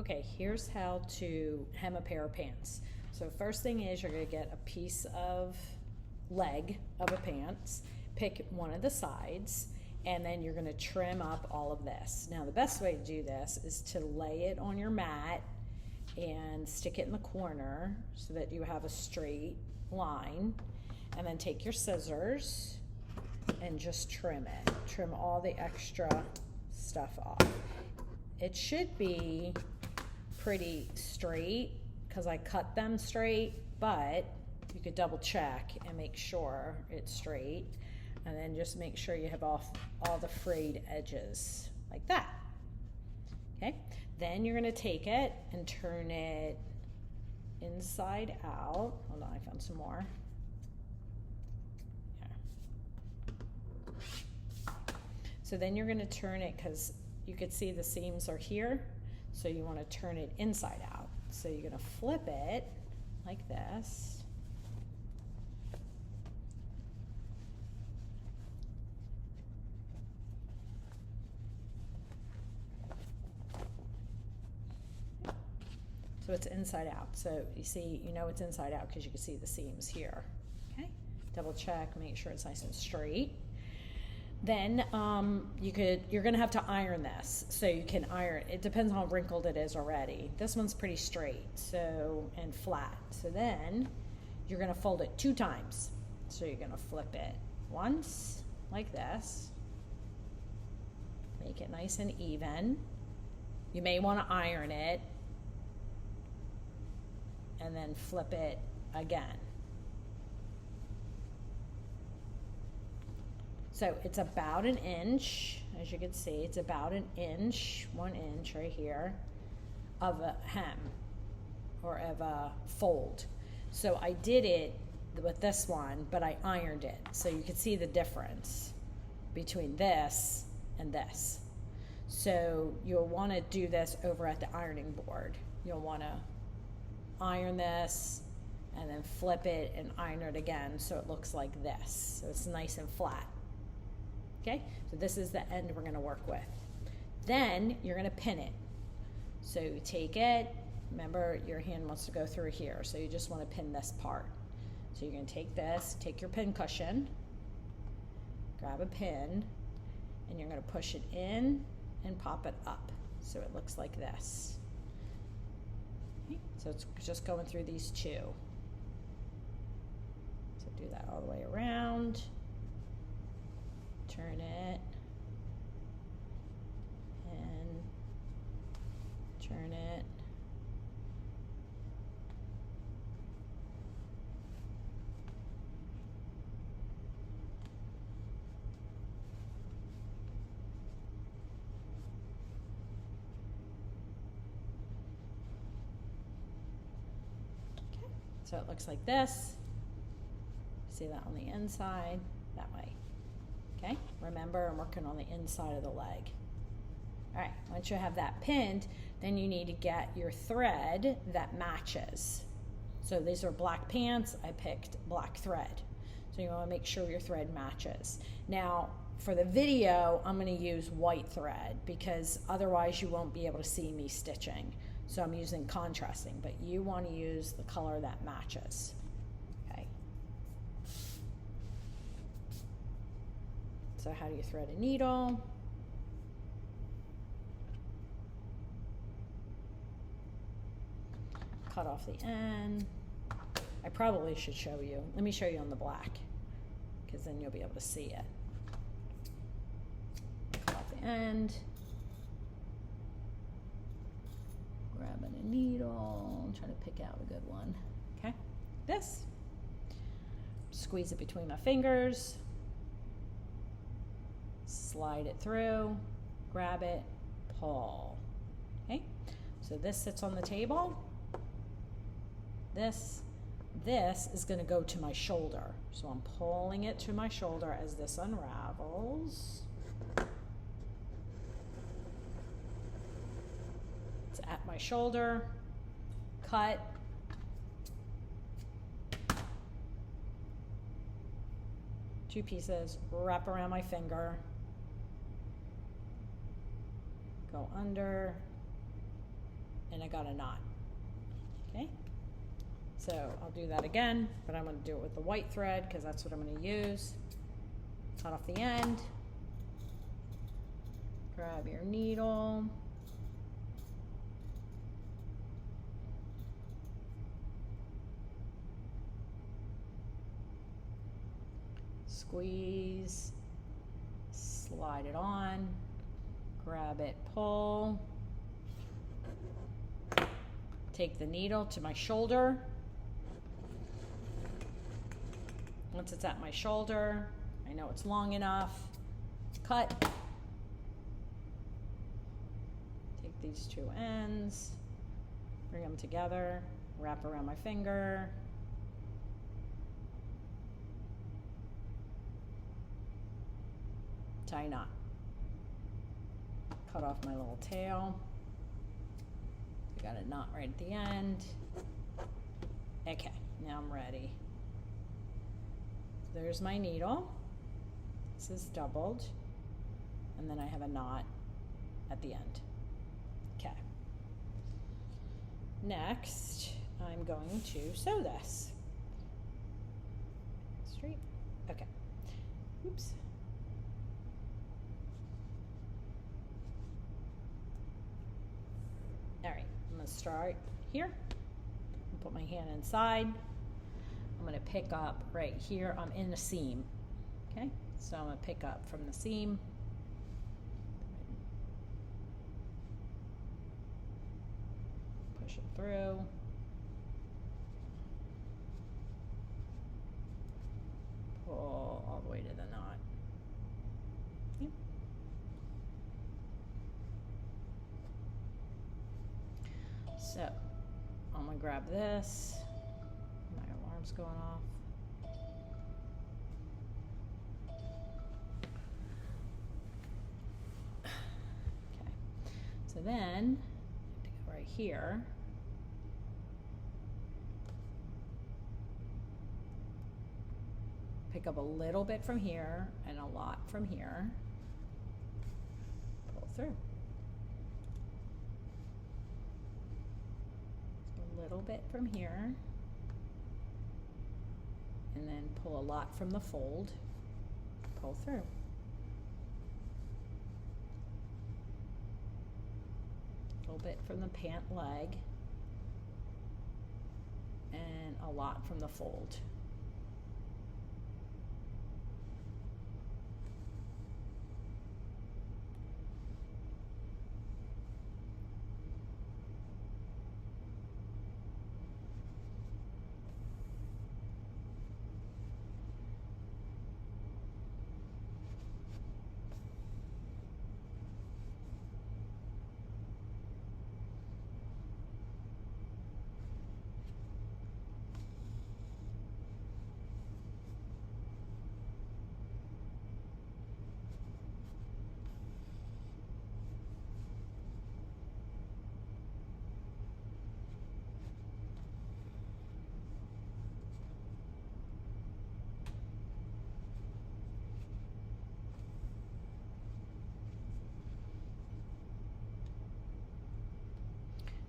Okay, here's how to hem a pair of pants. So first thing is you're going to get a piece of leg of a pants, pick one of the sides, and then you're going to trim up all of this. Now the best way to do this is to lay it on your mat and stick it in the corner so that you have a straight line, and then take your scissors and just trim it. Trim all the extra stuff off. It should be pretty straight because I cut them straight, but you could double check and make sure it's straight, and then just make sure you have off all the frayed edges like that. Okay, then you're going to take it and turn it inside out. Hold on, I found some more. So then you're going to turn it, because you could see the seams are here, so you want to turn it inside out. So you're going to flip it like this. So it's inside out. So you see, you know it's inside out because you can see the seams here. Okay, double check, make sure it's nice and straight. Then you're gonna have to iron this. So you can iron, it depends on how wrinkled it is already. This one's pretty straight, so, and flat. So then you're gonna fold it 2 times. So you're gonna flip it once, like this. Make it nice and even. You may wanna iron it, and then flip it again. So it's about an inch, as you can see, it's about an inch, 1 inch right here, of a hem, or of a fold. So I did it with this one, but I ironed it. So you can see the difference between this and this. So you'll wanna do this over at the ironing board. You'll wanna iron this and then flip it and iron it again so it looks like this. So it's nice and flat. Okay, so this is the end we're going to work with. Then you're going to pin it. So you take it, remember your hand wants to go through here, so you just want to pin this part. So you're going to take this, take your pin cushion, grab a pin, and you're going to push it in and pop it up so it looks like this. Okay, so it's just going through these 2. So do that all the way around. Turn it, and turn it, okay. So it looks like this. See that on the inside, that way. Okay, remember I'm working on the inside of the leg. All right, once you have that pinned, then you need to get your thread that matches. So these are black pants, I picked black thread. So you wanna make sure your thread matches. Now, for the video, I'm gonna use white thread because otherwise you won't be able to see me stitching. So I'm using contrasting, but you wanna use the color that matches. So how do you thread a needle? Cut off the end. I probably should show you. Let me show you on the black, because then you'll be able to see it. Cut off the end. Grabbing a needle, I'm trying to pick out a good one. Okay, this. Squeeze it between my fingers. Slide it through, grab it, pull. Okay, so this sits on the table. This is going to go to my shoulder. So I'm pulling it to my shoulder as this unravels. It's at my shoulder, cut. Two pieces, wrap around my finger, go under I got a knot. Okay, so I'll do that again, but I'm going to do it with the white thread because that's what I'm going to use. Cut off the end, grab your needle, squeeze, slide it on, grab it, pull, take the needle to my shoulder. Once it's at my shoulder, I know it's long enough, cut. Take these two ends, bring them together, wrap around my finger. Tie knot. Cut off my little tail. I got a knot right at the end. Okay, now I'm ready. There's my needle. This is doubled. And then I have a knot at the end. Okay. Next, I'm going to sew this. Straight. Okay. Oops. All right, I'm gonna start here. Put my hand inside. I'm gonna pick up right here. I'm in the seam. Okay, so I'm gonna pick up from the seam. Push it through. Pull all the way to the knot. Okay. So I'm gonna grab this. My alarm's going off. Okay. So then I have to go right here. Pick up a little bit from here and a lot from here. Pull through. A little bit from here, and then pull a lot from the fold, pull through. A little bit from the pant leg, and a lot from the fold.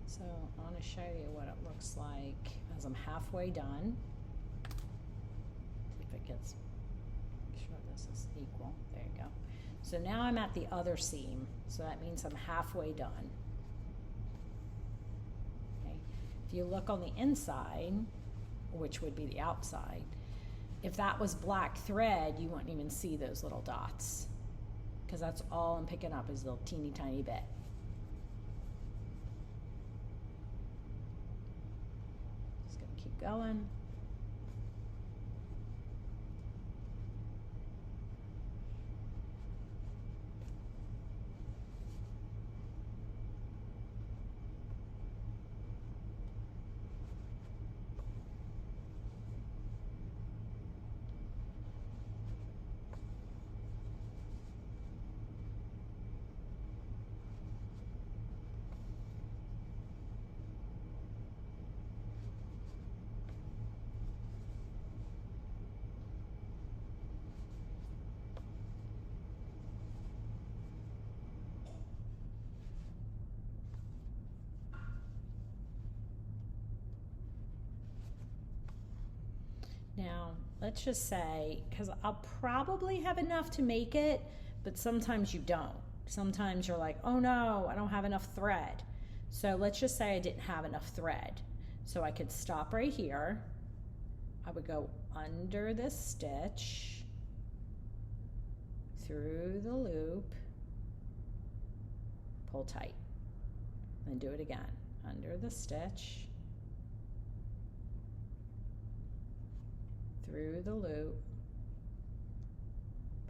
So I want to show you what it looks like as I'm halfway done. See if it gets, make sure this is equal. There you go. So now I'm at the other seam. So that means I'm halfway done. Okay. If you look on the inside, which would be the outside, if that was black thread, you wouldn't even see those little dots, because that's all I'm picking up is a little teeny tiny bit. Keep going. let's just say, because I'll probably have enough to make it, but sometimes you don't. Sometimes you're like, oh no, I don't have enough thread. So let's just say I didn't have enough thread. So I could stop right here. I would go under this stitch, through the loop, pull tight, then do it again. Under the stitch, through the loop,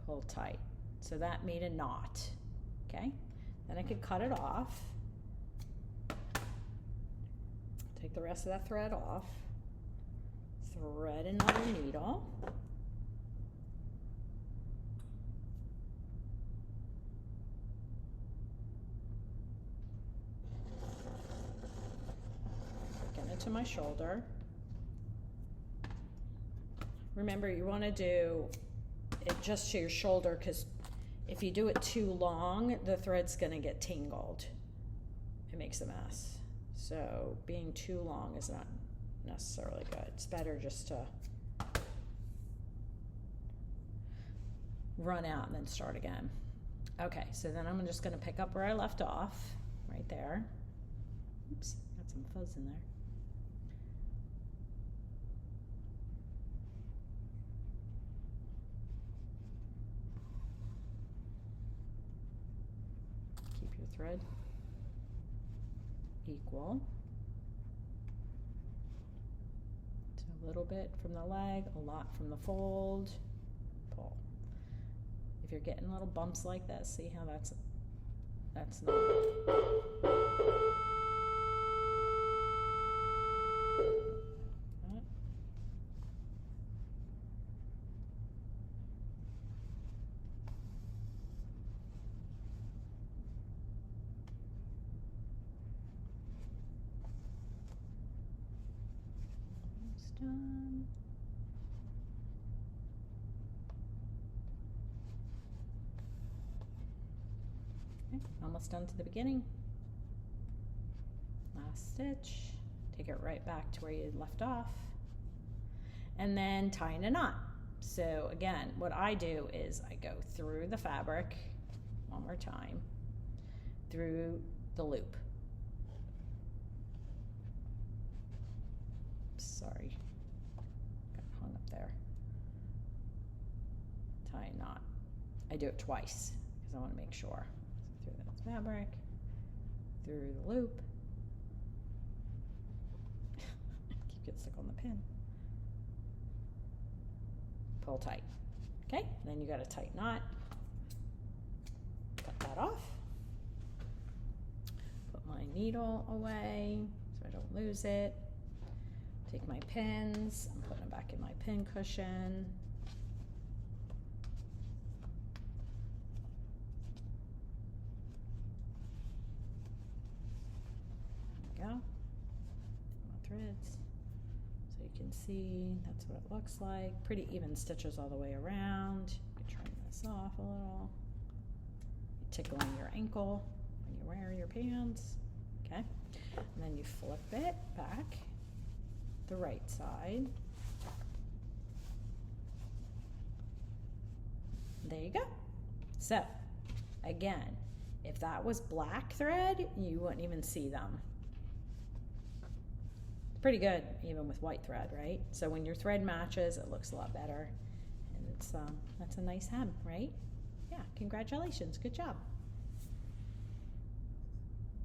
pull tight. So that made a knot, okay? Then I could cut it off. Take the rest of that thread off. Thread another needle. Get it to my shoulder. Remember, you want to do it just to your shoulder, because if you do it too long, the thread's going to get tangled. It makes a mess. So being too long is not necessarily good. It's better just to run out and then start again. Okay, so then I'm just going to pick up where I left off, right there. Oops, got some fuzz in there. Keep your thread equal. A little bit from the leg, a lot from the fold, pull. If you're getting little bumps like this, see how that's not. Done. Okay, almost done to the beginning. Last stitch, take it right back to where you left off, and then tying a knot. So again, what I do is I go through the fabric one more time, through the loop. Sorry. Hung up there. Tie a knot. I do it twice because I want to make sure. So through the fabric, through the loop. Keep getting stuck on the pin. Pull tight. Okay, then you got a tight knot. Cut that off. Put my needle away so I don't lose it. Take my pins, I'm putting them back in my pin cushion. There we go. More threads. So you can see that's what it looks like. Pretty even stitches all the way around. You can trim this off a little. You're tickling your ankle when you wear your pants. Okay. And then you flip it back. The right side. There you go. So again, if that was black thread, you wouldn't even see them. Pretty good even with white thread, right? So when your thread matches, it looks a lot better, and it's that's a nice hem, right? Yeah, congratulations, good job.